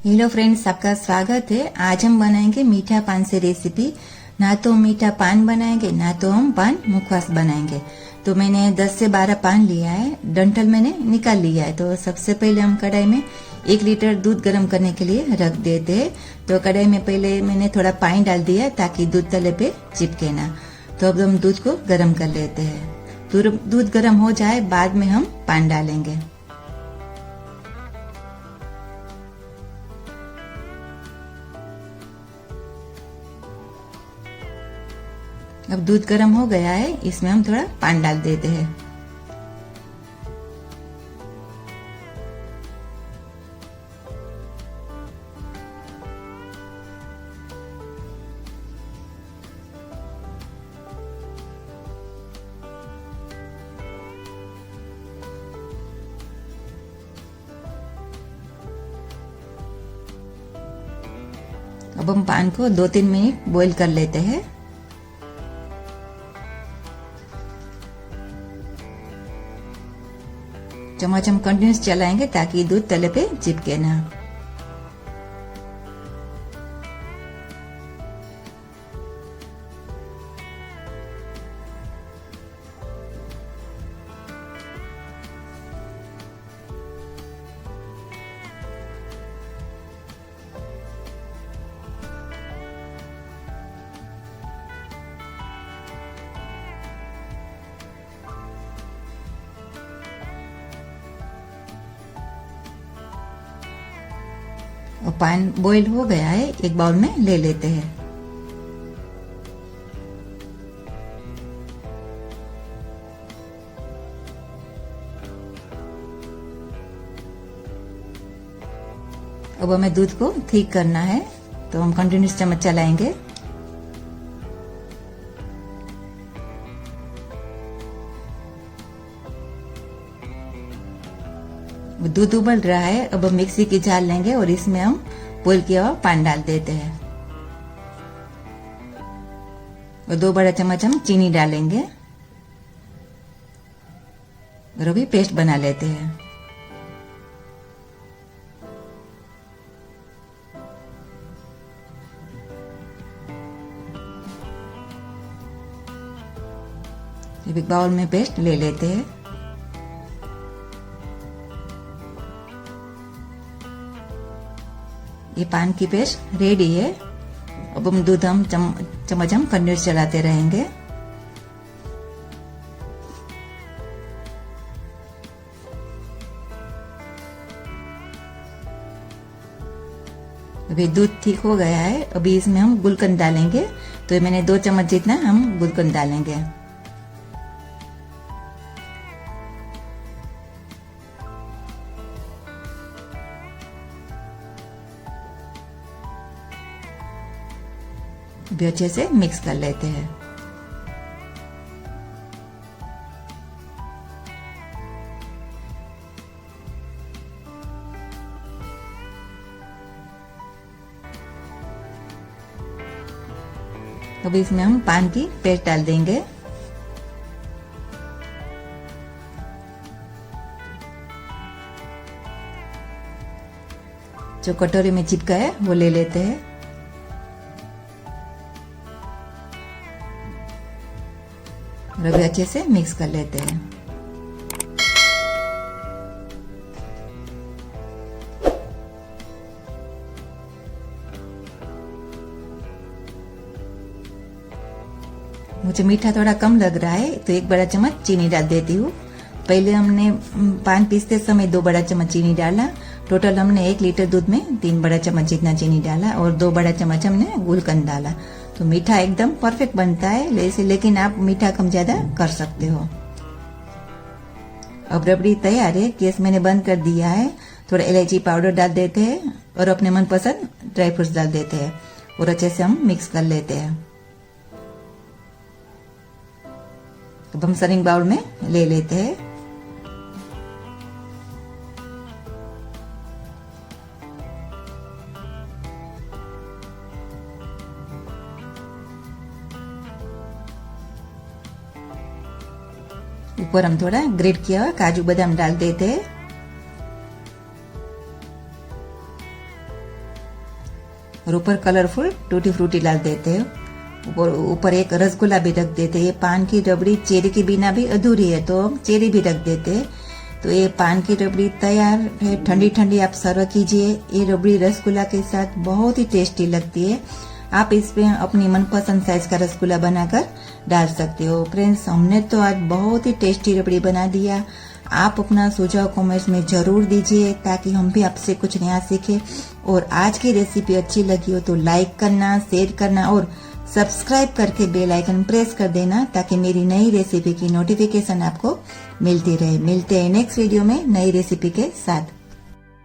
Hello friends, आपका स्वागत है। आज हम बनाएंगे मीठा पान से रेसिपी। ना तो मीठा पान बनाएंगे, ना तो हम पान मुखवास बनाएंगे। तो मैंने 10 से 12 पान लिया है, डंठल मैंने निकाल लिया है। तो सबसे पहले हम कढ़ाई में 1 लीटर दूध गर्म करने के लिए रख देते हैं। तो कढ़ाई में पहले मैंने थोड़ा पानी डाल दिया ताकि दूध तले पे चिपके ना। तो अब हम दूध को गर्म कर लेते हैं। दूध गर्म हो जाए बाद में हम पान डालेंगे। अब दूध गर्म हो गया है, इसमें हम थोड़ा पानी डाल देते हैं। अब हम पान को 2-3 मिनट बॉईल कर लेते हैं। चम्मच हम कंटिन्यूस चलाएंगे ताकि दूध तले पे चिपके ना। और पान बॉईल हो गया है, एक बाउल में ले लेते हैं। अब हमें दूध को ठीक करना है, तो हम कंटिन्यूस चम्मच चलाएंगे। दूध उबल रहा है, अब हम मिक्सी की जार लेंगे और इसमें हम बॉईल किया हुआ पानी डाल देते हैं। और 2 बड़ा चम्मच हम चीनी डालेंगे और अभी पेस्ट बना लेते हैं। एक बाउल में पेस्ट ले लेते हैं। ये पान की पेस्ट रेडी है। अब हम दूध चम्मच हम कंटिन्यूस चलाते रहेंगे। अभी दूध ठीक हो गया है, अभी इसमें हम गुलकंद डालेंगे। तो मैंने 2 चम्मच जितना हम गुलकंद डालेंगे। भी अच्छे से मिक्स कर लेते हैं। अब इसमें हम पान की पेस्ट डाल देंगे। जो कटोरी में चिपका है वो ले लेते हैं। और अभी अच्छे से मिक्स कर लेते हैं। मुझे मीठा थोड़ा कम लग रहा है, तो 1 बड़ा चम्मच चीनी डाल देती हूँ। पहले हमने पान पीसते समय 2 बड़ा चम्मच चीनी डाला। टोटल हमने 1 लीटर दूध में 3 बड़ा चम्मच जितना चीनी डाला और 2 बड़ा चम्मच हमने गुलकंद डाला। तो मीठा एकदम परफेक्ट बनता है, लेकिन आप मीठा कम ज्यादा कर सकते हो। अब रबड़ी तैयार है, गैस मैंने बंद कर दिया है। थोड़ा इलायची पाउडर डाल देते हैं और अपने मनपसंद ड्राई फ्रूट्स डाल देते हैं और अच्छे से हम मिक्स कर लेते हैं। अब हम सर्विंग बाउल में ले लेते हैं। ऊपर हम थोड़ा ग्रेट किया हुआ काजू बादाम डाल देते हैं। और ऊपर कलरफुल टूटी फ्रूटी डाल देते हैं। ऊपर एक रसगुल्ला भी रख देते हैं। ये पान की रबड़ी चेरी के बिना भी अधूरी है, तो हम चेरी भी रख देते हैं। तो ये पान की रबड़ी तैयार है, ठंडी ठंडी आप सर्व कीजिए। ये रबड़ी रसगुल्ला के साथ बहुत ही टेस्टी लगती है। आप इसमें अपनी मनपसंद साइज का रसगुल्ला बनाकर डाल सकते हो। फ्रेंड्स, हमने तो आज बहुत ही टेस्टी रबड़ी बना दिया। आप अपना सुझाव कमेंट्स में जरूर दीजिए ताकि हम भी आपसे कुछ नया सीखें। और आज की रेसिपी अच्छी लगी हो तो लाइक करना, शेयर करना और सब्सक्राइब करके बेल आइकन प्रेस कर देना ताकि मेरी नई रेसिपी की नोटिफिकेशन आपको मिलती रहे। मिलते हैं नेक्स्ट वीडियो में नई रेसिपी के साथ।